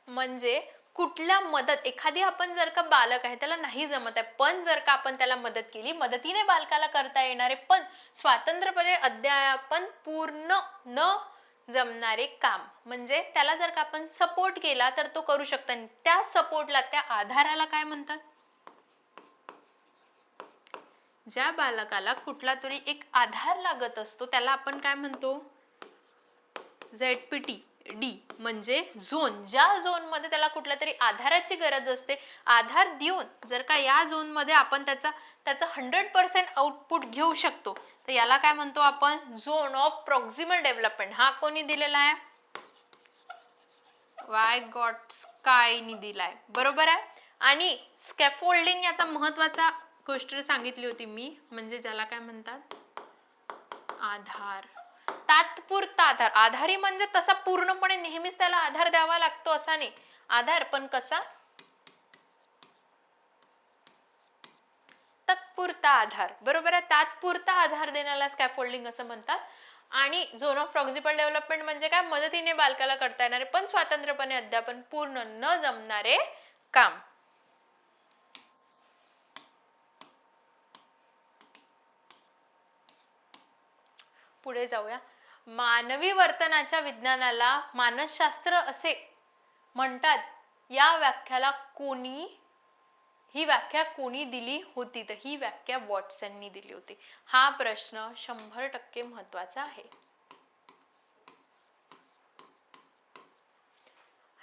म्हणजे कुठल्या मदत, एखादी आपण जर का बालक आहे त्याला नाही जमत आहे पण जर का आपण त्याला मदत केली, मदतीने बालकाला करता येणारे पण स्वतंत्रपणे अध्यापन पूर्ण न जमणारे काम, म्हणजे त्याला जर का आपण सपोर्ट केला तर तो करू शकतो. त्या सपोर्टला, त्या आधाराला काय म्हणतात, ज्या बालकाला कुठला तरी एक आधार लागत असतो त्याला आपण काय म्हणतो, ZPT. डी म्हणजे झोन. ज्या झोन मध्ये त्याला कुठल्या तरी आधाराची गरज असते, आधार देऊन जर का या झोन मध्ये आपण त्याचं 100% आउटपुट घेऊ शकतो तर याला काय म्हणतो आपण, झोन ऑफ प्रॉक्सिमल डेव्हलपमेंट. हा कोणी दिलेला आहे, वायगॉट्स्कायने दिलाय, बरोबर आहे. आणि स्कॅफोल्डिंग याचा महत्वाचा गोष्ट सांगितली होती मी, म्हणजे ज्याला काय म्हणतात आधार, तात्पुरता आधार. आधारी म्हणजे तसा पूर्णपणे नेहमीच त्याला आधार द्यावा लागतो असा नाही, आधार पण कसा, तात्पुरता आधार, बरोबर आहे. तात्पुरता आधार देण्याला स्कॅफोल्डिंग असं म्हणतात. आणि झोन ऑफ प्रॉक्सिमल डेव्हलपमेंट म्हणजे काय, मदतीने बालकाला करता येणारे पण स्वतंत्रपणे अध्यापन पूर्ण न जमणारे काम. पुढे जाऊया. मानवी वर्तनाच्या विज्ञानाला मानसशास्त्र असे म्हणतात. या व्याख्याला ही व्याख्या कोणी दिली होती, तर ही व्याख्या वॉटसननी दिली होती. हा प्रश्न 100% महत्वाचा आहे.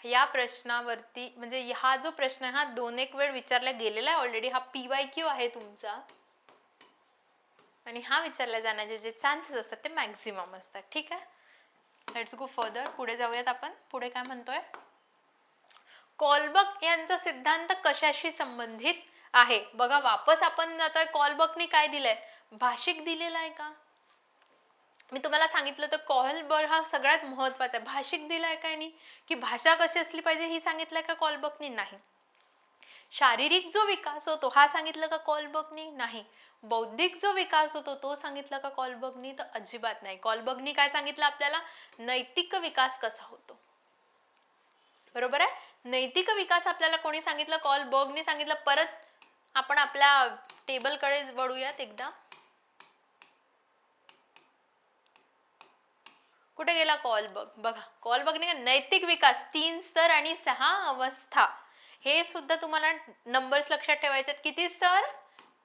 या प्रश्नावरती म्हणजे हा जो प्रश्न हा 2-1 वेळ विचारला गेलेला आहे ऑलरेडी. हा PYQ आहे तुमचा आणि हा विचारला जाण्याचे जे चान्सेस असतात ते मॅक्झिमम असतात. ठीक आहे, लेट्स गो फर्दर. पुढे जाऊयात आपण. पुढे काय म्हणतोय, कॉलबर्ग यांचा सिद्धांत कशाशी संबंधित आहे? बघा वापस आपण जातोय. कॉलबर्गने काय दिलंय? भाषिक दिलेला आहे का? मी तुम्हाला सांगितलं तर कॉलबर्ग हा सगळ्यात महत्वाचा आहे. भाषिक दिलाय काय नाही? की भाषा कशी असली पाहिजे ही सांगितलंय का कॉलबर्गने? नाही. शारीरिक जो विकास होतो हा सांगितलं का कॉलबर्गने? नाही. बौद्धिक जो विकास होतो तो सांगितला का कॉलबर्गने? तर अजिबात नाही. कॉलबर्गने काय सांगितलं आपल्याला? नैतिक विकास कसा होतो. बरोबर आहे. नैतिक विकास आपल्याला कोणी सांगितलं? कॉलबर्गने सांगितलं. परत आपण आपल्या टेबलकडे वळूयात एकदा. कुठे गेला कॉलबर्ग? बघा कॉलबर्गने नैतिक विकास 3 स्तर आणि 6 अवस्था, हे सुद्धा तुम्हाला नंबर्स लक्षात ठेवायचे. किती स्तर?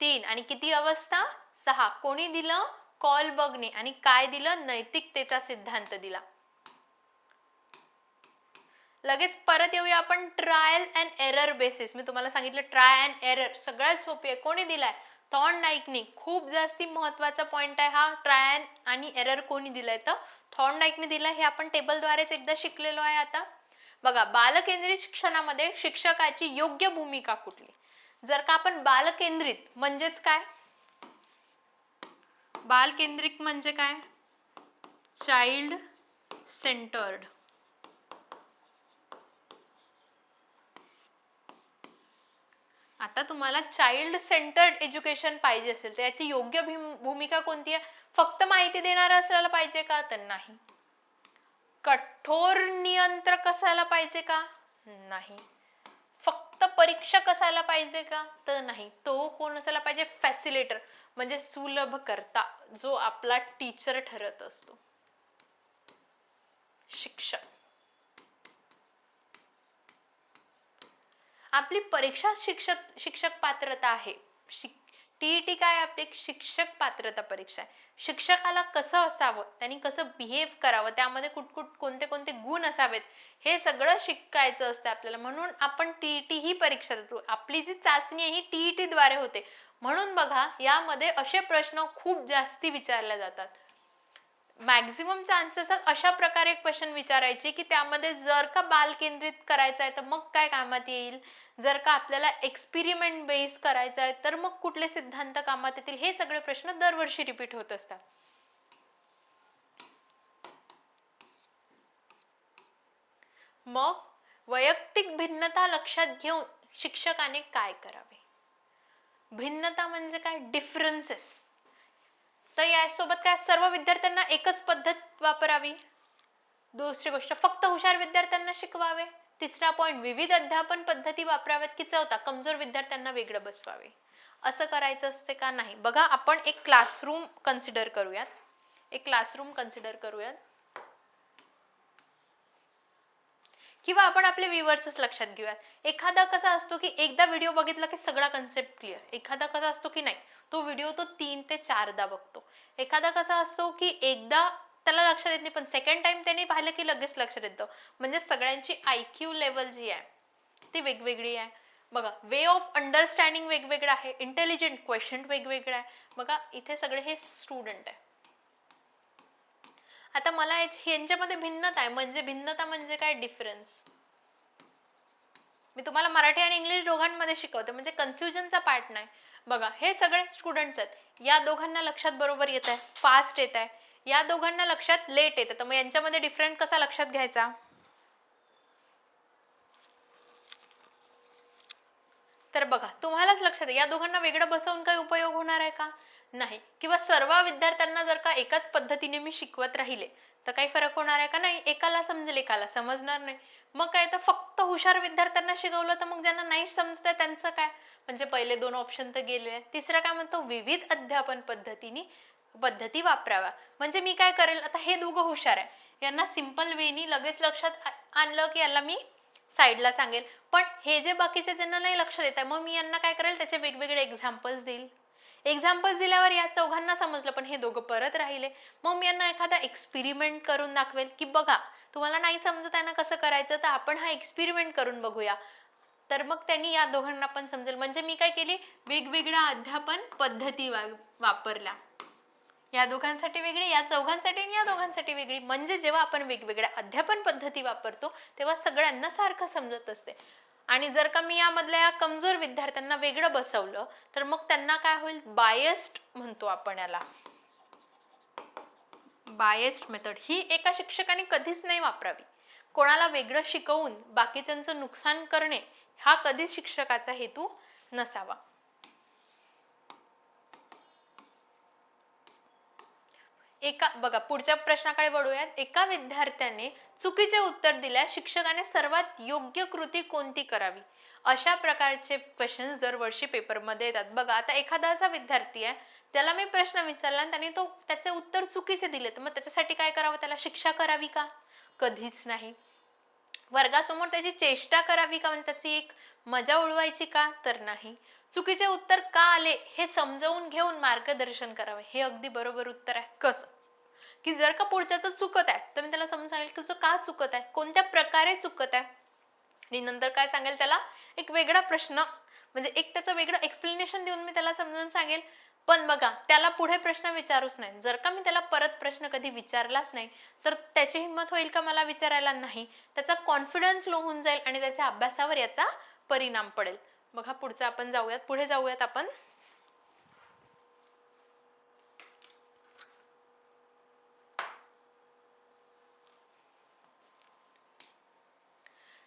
3 आणि किती अवस्था? 6. कोणी दिलं? कॉलबर्गने. आणि काय दिलं? नैतिकतेचा सिद्धांत दिला. लगेच परत येऊया आपण ट्रायल अँड एरर बेसिस. मी तुम्हाला सांगितलं ट्राय अँड एरर सगळ्यात सोपी आहे. कोणी दिलाय? थॉर्नडाईकने. खूप जास्ती महत्वाचा पॉइंट आहे हा. ट्राय आणि एरर कोणी दिलाय? तर थॉर्नडाईकने दिलाय. हे आपण टेबलद्वारेच एकदा शिकलेलो आहे. आता बघा बालकेंद्रित शिक्षणामध्ये शिक्षकाची योग्य भूमिका कुठली? जर का आपण बालकेंद्रित म्हणजेच काय? बालकेंद्रित म्हणजे काय? Child centred. आता तुम्हाला चाइल्ड सेंटर्ड एज्युकेशन पाहिजे असेल तर याची योग्य भूमिका कोणती आहे? फक्त माहिती देणारा असायला पाहिजे का? तर नाही. कठोर नियंत्रक असायला पाहिजे का? नाही. फक्त परीक्षक असायला पाहिजे का? तर नाही. तो कोण असायला पाहिजे? फॅसिलिटेटर म्हणजे सुलभ करता, जो आपला टीचर ठरत असतो, शिक्षक. आपली परीक्षा शिक्षक पात्रता आहे. टीईटी काय? आपली शिक्षक पात्रता परीक्षा आहे. शिक्षकाला कसं असावं, त्यांनी कसं बिहेव करावं, त्यामध्ये कोणते कोणते गुण असावेत, हे सगळं शिकायचं असतं आपल्याला. म्हणून आपण टीईटी ही परीक्षा देतो. आपली जी चाचणी आहे ही टीईटी द्वारे होते. म्हणून बघा यामध्ये असे प्रश्न खूप जास्ती विचारले जातात. मॅक्झिमम चान्सेस अशा प्रकारे क्वेश्चन विचारायचे की त्यामध्ये जर का बाल केंद्रित करायचं आहे तर मग काय कामात येईल, जर का आपल्याला एक्सपेरिमेंट बेस करायचा आहे तर मग कुठले सिद्धांत कामात येतील, हे सगळे प्रश्न दरवर्षी रिपीट होत असतात. मग वैयक्तिक भिन्नता लक्षात घेऊन शिक्षकाने काय करावे? भिन्नता म्हणजे काय? डिफरन्सेस. तर यासोबत काय? सर्व विद्यार्थ्यांना एकच पद्धत वापरावी. दुसरी गोष्ट फक्त हुशार विद्यार्थ्यांना शिकवावे. तिसरा पॉइंट विविध अध्यापन पद्धती वापराव्यात. की चौथा कमजोर विद्यार्थ्यांना वेगळं बसवावे. असं करायचं असते का? नाही. बघा आपण एक क्लासरूम कन्सिडर करूयात. किंवा आपण आपले व्ह्यूअर्सच लक्षात घेऊयात. एखादा कसा असतो की एकदा व्हिडिओ बघितला की सगळा कन्सेप्ट क्लिअर. एखादा कसा असतो की नाही, तो व्हिडिओ तो 3 ते 4दा बघतो. एखादा कसा असतो की एकदा त्याला लक्षात येत नाही पण सेकंड टाइम त्याने पाहिलं की लगेच लक्षात येतं. म्हणजे सगळ्यांची IQ लेवल जी आहे ती वेगवेगळी आहे. बघा वे ऑफ अंडरस्टँडिंग वेगवेगळं आहे. इंटेलिजंट क्वेश्चन वेगवेगळं आहे. बघा इथे सगळे हे स्टुडंट आहे. आता मला यांच्यामध्ये भिन्नता आहे. भिन्नता म्हणजे काय? डिफरन्स. मी तुम्हाला मराठी आणि इंग्लिश दोघांमध्ये शिकवते म्हणजे कन्फ्युजनचा पार्ट नाही. बघा हे सगळे स्टुडंट्स आहेत. या दोघांना लक्षात बरोबर येत आहे, फास्ट येत आहे. या दोघांना लक्षात लेट येतं. तर मग यांच्यामध्ये डिफरंट कसा लक्षात घ्यायचा? तर बघा तुम्हालाच लक्षात आहे या दोघांना वेगळं बसवून काही उपयोग होणार आहे का? नाही. किंवा सर्व विद्यार्थ्यांना जर का एकाच पद्धतीने मी शिकवत राहिले तर काही फरक होणार आहे का? नाही. एकाला समजेल एकाला समजणार नाही. मग काय तर फक्त हुशार विद्यार्थ्यांना शिकवलं तर मग ज्यांना नाही समजत त्यांचं काय? म्हणजे पहिले 2 ऑप्शन तर गेले. तिसरा काय म्हणतो? विविध अध्यापन पद्धती वापराव्या. म्हणजे मी काय करेल, आता हे दोघं हुशार आहे, यांना सिंपल वेनी लगेच लक्षात आणलं की याला मी साईडला सांगेल. पण हे जे बाकीचे ज्यांना नाही लक्षात येत आहे मग मी यांना काय करेल, त्याचे वेगवेगळे एक्झाम्पल्स देईल. एक्झाम्पल्स दिल्यावर या चौघांना समजलं पण हे दोघं परत राहिले. मग मी यांना एखादा एक्सपेरिमेंट करून दाखवेल की बघा तुम्हाला नाही समजत आहे ना कसं करायचं, तर आपण हा एक्सपेरिमेंट करून बघूया. तर मग त्यांनी या दोघांना पण समजेल. म्हणजे मी काय केली, वेगवेगळ्या अध्यापन पद्धती वापरल्या. या दोघांसाठी वेगळी, या चौघांसाठी आणि या दोघांसाठी वेगळी. म्हणजे जेव्हा आपण वेगवेगळ्या अध्यापन पद्धती वापरतो तेव्हा सगळ्यांना सारखं समजत असते. आणि जर का मी यामधल्या कमजोर विद्यार्थ्यांना वेगळं बसवलं तर मग त्यांना काय होईल, बायस्ड म्हणतो आपण याला, बायस्ड मेथड ही एका शिक्षकाने कधीच नाही वापरावी. कोणाला वेगळं शिकवून बाकीच्यांचं नुकसान करणे हा कधीच शिक्षकाचा हेतू नसावा. बघा पुढच्या प्रश्नाकडे वळूयात. एका विद्यार्थ्याने चुकीचे उत्तर दिल्यास शिक्षकाने सर्वात योग्य कृती कोणती करावी? अशा प्रकारचे क्वेश्चन्स दरवर्षी पेपरमध्ये येतात. बघा आता एखादा असा विद्यार्थी आहे, त्याला मी प्रश्न विचारला आणि त्याने त्याचे उत्तर चुकीचे दिले, तर मग त्याच्यासाठी काय करावं? त्याला शिक्षा करावी का? कधीच नाही. वर्गासमोर त्याची चेष्टा करावी का, म्हणजे त्याची एक मजा उडवायची का? तर नाही. चुकीचे उत्तर का आले हे समजावून घेऊन मार्गदर्शन करावे, हे अगदी बरोबर उत्तर आहे. कसं की जर का पुढच्याचं चुकत आहे तर मी त्याला समजून सांगेल की तुझं का चुकत आहे, कोणत्या प्रकारे चुकत आहे, आणि नंतर काय सांगेल, त्याला एक वेगळा प्रश्न म्हणजे एक त्याचं वेगळं एक्सप्लेनेशन देऊन मी त्याला समजून सांगेल. पण बघा त्याला पुढे प्रश्न विचारूच नाही. जर का मी त्याला परत प्रश्न कधी विचारलाच नाही तर त्याची हिंमत होईल का मला विचारायला? नाही. त्याचा कॉन्फिडन्स लो होऊन जाईल आणि त्याच्या अभ्यासावर याचा परिणाम पडेल. बघा पुढचं आपण जाऊयात, पुढे जाऊयात आपण.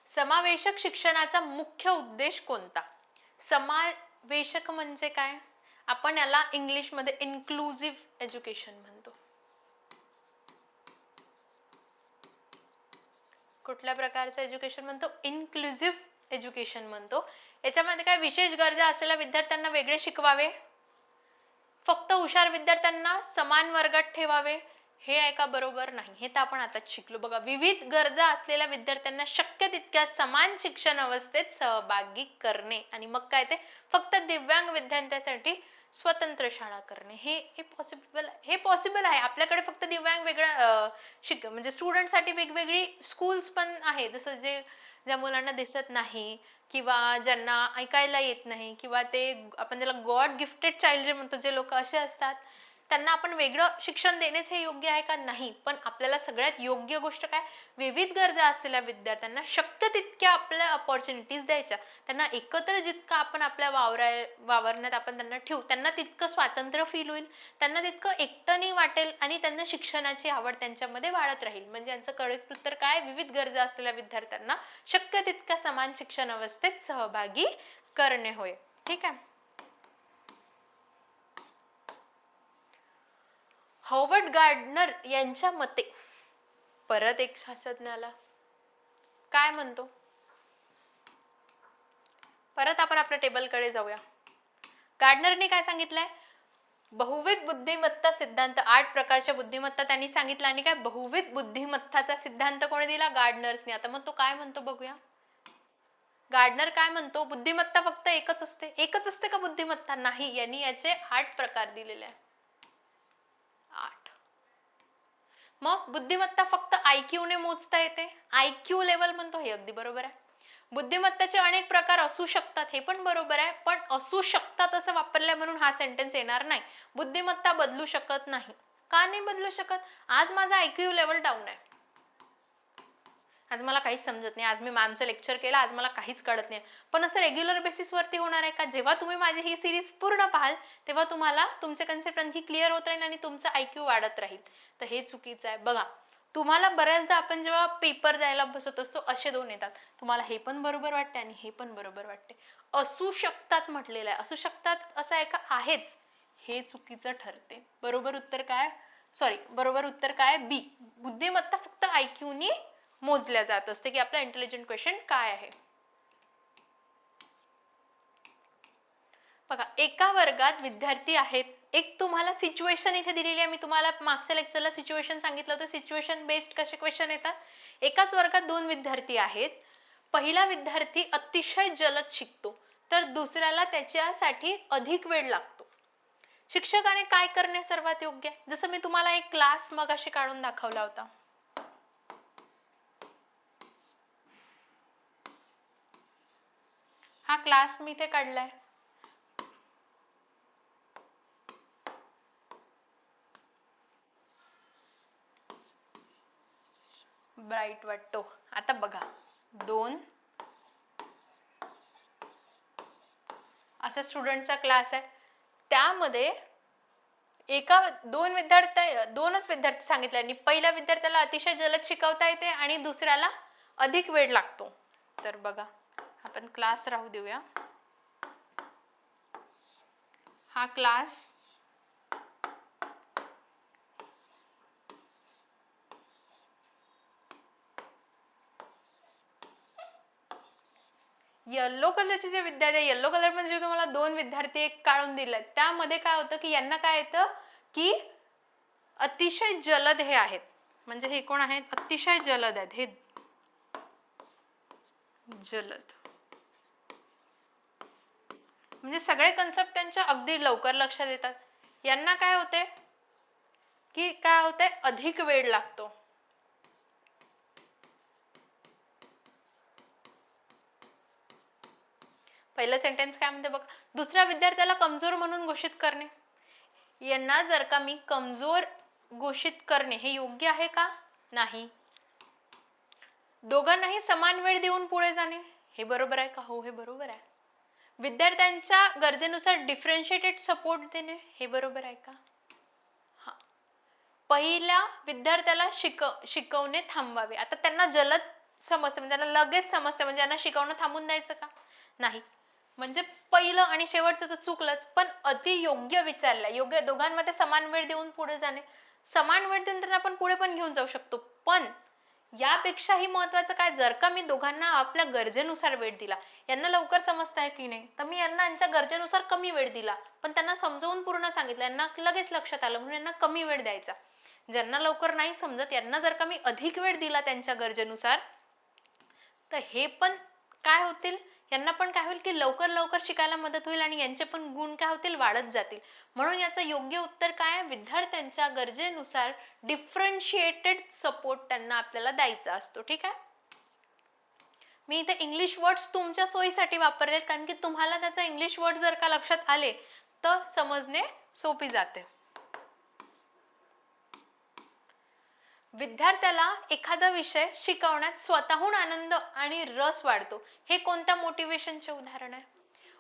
समावेशक शिक्षणाचा मुख्य उद्देश कोणता? समावेशक म्हणजे काय? आपण याला इंग्लिशमध्ये इन्क्लुझिव्ह एज्युकेशन म्हणतो. कुठल्या प्रकारचं एज्युकेशन म्हणतो? इन्क्लुझिव्ह एज्युकेशन म्हणतो. याच्यामध्ये काय विशेष गरजा असलेल्या विद्यार्थ्यांना वेगळे शिकवावे, फक्त हुशार विद्यार्थ्यांना समान वर्गात ठेवावे, हे आहे का? बरोबर नाही. हे तर आपण आताच शिकलो. बघा विविध गरजा असलेल्या विद्यार्थ्यांना शक्य तितक्या समान शिक्षण अवस्थेत सहभागी करणे, आणि मग काय ते फक्त दिव्यांग विद्यार्थ्यांसाठी स्वतंत्र शाळा करणे, हे पॉसिबल आहे. आपल्याकडे फक्त दिव्यांग वेगळं म्हणजे स्टुडंटसाठी वेगवेगळी स्कूल्स पण आहे. जसं ज्या मुलांना दिसत नाही किंवा ज्यांना ऐकायला येत नाही किंवा ते आपण ज्याला गॉड गिफ्टेड चाइल्ड जे म्हणतो, जे लोक असे असतात, त्यांना आपण वेगळं शिक्षण देणेच हे योग्य आहे का? नाही. पण आपल्याला सगळ्यात योग्य गोष्ट काय? विविध गरजा असलेल्या विद्यार्थ्यांना शक्य तितक्या आपल्या अपॉर्च्युनिटीज द्यायच्या. त्यांना एकत्र जितकं आपण आपल्या वावरण्यात आपण त्यांना ठेवू, त्यांना तितकं स्वातंत्र्य फील होईल, त्यांना तितकं एकटं नाही वाटेल आणि त्यांना शिक्षणाची आवड त्यांच्यामध्ये वाढत राहील. म्हणजे यांचं करेक्ट उत्तर काय? विविध गरजा असलेल्या विद्यार्थ्यांना शक्य तितक्या समान शिक्षण अवस्थेत सहभागी करणे होय. ठीक आहे. हॉवर्ड गार्डनर यांच्या मते परत एक शास्त्रज्ञाला काय म्हणतो? परत आपण आपल्या टेबलकडे जाऊया. गार्डनरने काय सांगितलंय? बहुविध बुद्धिमत्ता सिद्धांत, 8 प्रकारच्या बुद्धिमत्ता त्यांनी सांगितलं. आणि काय बहुविध बुद्धिमत्ताचा सिद्धांत कोणी दिला? गार्डनर्सने. आता मग तो काय म्हणतो बघूया. गार्डनर काय म्हणतो? बुद्धिमत्ता फक्त एकच असते. एकच असते का बुद्धिमत्ता? नाही. यांनी याचे 8 प्रकार दिलेले आहे. 8. मग बुद्धिमत्ता फक्त IQ ने मोजता येते, IQ लेवल म्हणतो, हे अगदी बरोबर आहे. बुद्धिमत्ताचे अनेक प्रकार असू शकतात, हे पण बरोबर आहे. पण असू शकतात असं वापरल्या म्हणून हा सेंटेन्स येणार नाही. बुद्धिमत्ता बदलू शकत नाही. का नाही बदलू शकत? आज माझा IQ लेवल डाऊन आहे, आज मला काहीच समजत नाही, आज मी मॅमचं लेक्चर केलं, आज मला काहीच कळत नाही. पण असं रेग्युलर बेसिसवरती होणार आहे का? जेव्हा तुम्ही माझी ही सिरीज पूर्ण पाहाल तेव्हा तुम्हाला तुमचे कन्सेप्ट आणखी क्लिअर होत राहील आणि तुमचा IQ वाढत राहील. तर हे चुकीचं आहे. बघा तुम्हाला बऱ्याचदा आपण जेव्हा पेपर द्यायला बसत असतो असे 2 येतात, तुम्हाला हे पण बरोबर वाटते आणि हे पण बरोबर वाटते. असू शकतात म्हटलेलं आहे, असू शकतात असं आहे का? आहेच, हे चुकीचं ठरते. बरोबर उत्तर काय? बरोबर उत्तर काय? बी. बुद्धिमत्ता फक्त IQ ने मोजल्या जात असते की आपला इंटेलिजंट क्वेश्चन काय आहे. बघा एका वर्गात विद्यार्थी आहेत. एक तुम्हाला सिच्युएशन इथे दिलेली आहे. मी तुम्हाला मागच्या लेक्चरला सिच्युएशन सांगितलं होतं. सिच्युएशन बेस्ड कसे क्वेश्चन येतात? एकाच वर्गात 2 विद्यार्थी आहेत. पहिला विद्यार्थी अतिशय जलद शिकतो तर दुसऱ्याला त्याच्यासाठी अधिक वेळ लागतो. शिक्षकाने काय करणे सर्वात योग्य? जसं मी तुम्हाला एक क्लास मगाशी काढून दाखवला होता. हा क्लास मी इथे काढलाय. ब्राईट वाटतो. आता बघा 2 असा स्टुडंटचा क्लास आहे, त्यामध्ये दोनच विद्यार्थी सांगितले आणि पहिल्या विद्यार्थ्याला अतिशय जलद शिकवता येते आणि दुसऱ्याला अधिक वेळ लागतो. तर बघा, आपण क्लास राहू देऊया. हा क्लास येल्लो कलरचे जे विद्यार्थी, येल्लो कलर म्हणजे तुम्हाला दोन विद्यार्थी एक काढून दिले, त्यामध्ये काय होतं की यांना काय येतं की अतिशय जलद हे आहेत. म्हणजे हे कोण आहेत? अतिशय जलद आहेत. हे जलद म्हणजे सगळे कन्सेप्ट त्यांच्या अगदी लवकर लक्षात येतात. यांना काय होते की काय होते, अधिक वेळ लागतो. पहिलं सेंटेन्स काय म्हणते बघ, दुसऱ्या विद्यार्थ्याला कमजोर म्हणून घोषित करणे. यांना जर का मी कमजोर घोषित करणे हे योग्य आहे का? नाही. दोघांनाही समान वेळ देऊन पुढे जाणे हे बरोबर आहे का? हो, हे बरोबर आहे. विद्यार्थ्यांच्या गरजेनुसार डिफरन्शिएटेड सपोर्ट देणे हे बरोबर आहे का? हा. पहिल्या विद्यार्थ्याला शिकवणे थांबवावे. आता त्यांना जलद समजते म्हणजे त्यांना लगेच समजते, म्हणजे यांना शिकवणं थांबून द्यायचं का? नाही. म्हणजे पहिलं आणि शेवटचं तर चुकलंच, पण अति योग्य विचारलं. योग्य, दोघांमध्ये समान वेळ देऊन पुढे जाणे. समान वेळ देऊन त्यांना आपण पुढे पण घेऊन जाऊ शकतो, पण यापेक्षाही महत्वाचं काय, जर का मी दोघांना आपल्या गरजेनुसार वेळ दिला, यांना लवकर समजताय की नाही, तर मी यांना यांच्या गरजेनुसार कमी वेळ दिला, पण त्यांना समजावून पूर्ण सांगितलं, यांना लगेच लक्षात आलं म्हणून यांना कमी वेळ द्यायचा. ज्यांना लवकर नाही समजत यांना जर का मी अधिक वेळ दिला त्यांच्या गरजेनुसार, तर हे पण काय होतील, यांना पण काय होईल की लवकर लवकर शिकायला मदत होईल आणि यांचे पण गुण काय होतील, वाढत जातील. म्हणून याचं योग्य उत्तर काय, विद्यार्थ्यांच्या गरजेनुसार डिफरन्शिएटेड सपोर्ट त्यांना आपल्याला द्यायचा असतो. ठीक आहे. मी इथे इंग्लिश वर्ड्स तुमच्या सोयीसाठी वापरले, कारण की तुम्हाला त्याचा इंग्लिश वर्ड जर का लक्षात आले तर समजणे सोपी जाते. विद्यार्थ्याला एखादा विषय शिकवण्यात स्वतःहून आनंद आणि रस वाढतो. हे कोणत्या मोटिवेशनचे उदाहरण आहे?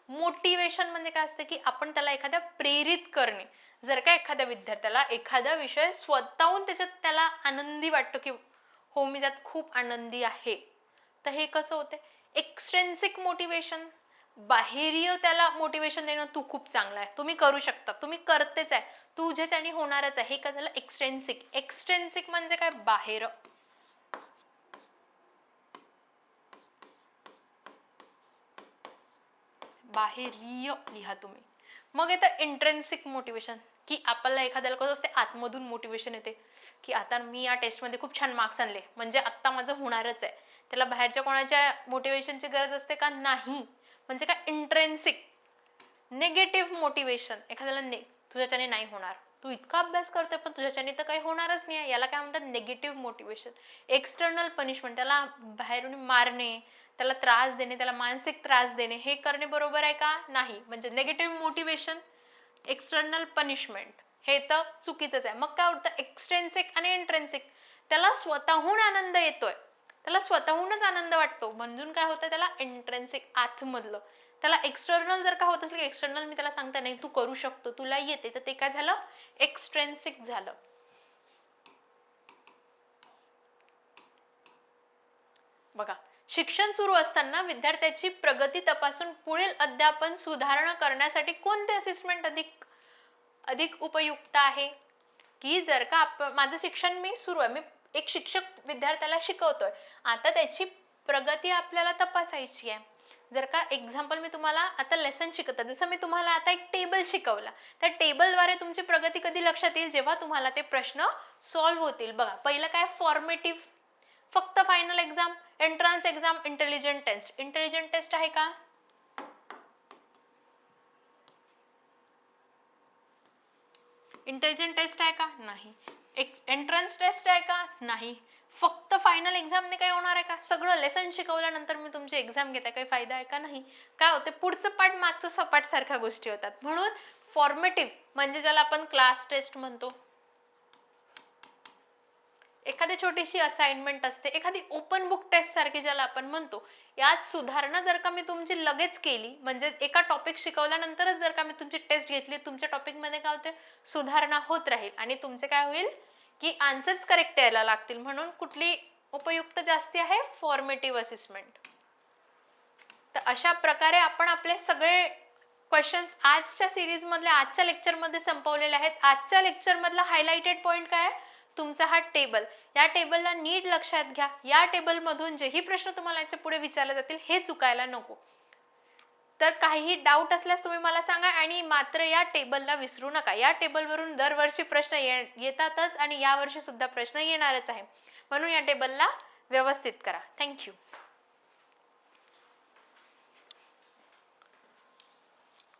मोटिवेशन म्हणजे काय असतं की आपण त्याला एखाद्या प्रेरित करणे. जर का एखाद्या विद्यार्थ्याला एखादा विषय स्वतःहून त्याच्यात त्याला आनंदी वाटतो की हो मी त्यात खूप आनंदी आहे, तर हे कसं होते, एक्सट्रिन्सिक मोटिवेशन. बाहेरीय त्याला मोटिवेशन देणं, तू खूप चांगला आहे, तुम्ही करू शकता, तुम्ही करतेच आहे, तुझ्याच्याने होणारच आहे, हे काय झालं, एक्सट्रिन्सिक. एक्सट्रिन्सिक म्हणजे काय, बाहेर. बाहेरीय लिहा तुम्ही. मग येतं इंट्रेन्सिक मोटिवेशन, की आपल्याला एखाद्याला कसं असते, आतमधून मोटिवेशन येते की आता मी या टेस्टमध्ये खूप छान मार्क्स आणले म्हणजे आता माझं होणारच आहे. त्याला बाहेरच्या कोणाच्या मोटिवेशनची गरज असते का? नाही. म्हणजे काय, इंट्रेन्सिक. नेगेटिव्ह मोटिवेशन, एखाद्याला तुझ्याच्याने नाही होणार, तू इतका अभ्यास करतोय पण तुझ्याच्याने तर काही होणारच नाही, याला काय म्हणतात, नेगेटिव्ह मोटिवेशन. एक्सटर्नल पनिशमेंट, त्याला बाहेरून मारणे, त्याला त्रास देणे, त्याला मानसिक त्रास देणे, हे करणे बरोबर आहे का? नाही. म्हणजे नेगेटिव्ह मोटिवेशन, एक्सटर्नल पनिशमेंट, हे तर चुकीचंच आहे. मग काय होतं, एक्सट्रिन्सिक आणि इंट्रेन्सिक. त्याला स्वतःहून आनंद येतोय, त्याला स्वतःहूनच आनंद वाटतो, म्हणून काय होतं, त्याला इंट्रेन्सिक, आतमधलं. त्याला एक्सटर्नल जर का होत असेल, एक्सटर्नल मी त्याला सांगता नाही तू करू शकतो, तुला येते, तर ते काय झालं, एक्सट्रिन्सिक झालं. बघा, शिक्षण सुरू असताना विद्यार्थ्याची प्रगती तपासून पुढील अध्यापन सुधारणा करण्यासाठी कोणते असेसमेंट अधिक उपयुक्त आहे? की जर का माझं शिक्षण मी सुरू आहे, मी एक शिक्षक विद्यार्थ्याला शिकवतोय, आता त्याची प्रगती आपल्याला तपासायची आहे. जर का एक्झाम्पल मी तुम्हाला आता लेसन शिकवते, जसं मी तुम्हाला आता एक टेबल शिकवला, त्या टेबलद्वारे तुमची प्रगती कधी लक्षात येईल, जेव्हा तुम्हाला ते प्रश्न सॉल्व्ह होतील. बघा, पहिलं काय, फॉर्मेटिव्ह, फक्त final exam, entrance exam, intelligent test. Intelligent test आहे का? इंटेलिजंट टेस्ट आहे का? नाही. एंट्रन्स टेस्ट आहे का? नाही. फक्त फायनल एक्झामने काय होणार आहे का? सगळं लेसन शिकवल्यानंतर मी तुमची एक्झाम घेते, काही फायदा आहे का? नाही. काय होते, पुढचं पाठ मागचं सपाट सारख्या गोष्टी होतात. म्हणून फॉर्मेटिव्ह म्हणजे ज्याला आपण क्लास टेस्ट म्हणतो, एखादी छोटीशी असाइनमेंट असते, एखादी ओपन बुक टेस्ट सारखी ज्याला आपण म्हणतो, यात सुधारणा जर का मी तुमची लगेच केली, म्हणजे एका टॉपिक शिकवल्यानंतरच जर का मी तुमची टेस्ट घेतली, तुमच्या टॉपिकमध्ये काय होते, सुधारणा होत राहील आणि तुमचे काय होईल की आन्सर्स करेक्ट यायला लागतील. म्हणून कुठली उपयुक्त जास्ती आहे, फॉर्मेटिव्ह असेसमेंट. तर अशा प्रकारे आपण आपले सगळे क्वेश्चन्स आजच्या सिरीजमधले आजच्या लेक्चरमध्ये संपवलेले आहेत. आजच्या लेक्चरमधला हायलाइटेड पॉईंट काय आहे, तुमचा हा टेबल. या टेबलला नीट लक्षात घ्या. या टेबलमधून जेही प्रश्न तुम्हाला याच्या पुढे विचारले जातील हे चुकायला नको. तर काहीही डाऊट असल्यास तुम्ही मला सांगा आणि मात्र या टेबलला विसरू नका. या टेबलवरून दरवर्षी प्रश्न येतातच आणि यावर्षी सुद्धा प्रश्न येणारच आहे. म्हणून या टेबलला व्यवस्थित करा. थँक्यू.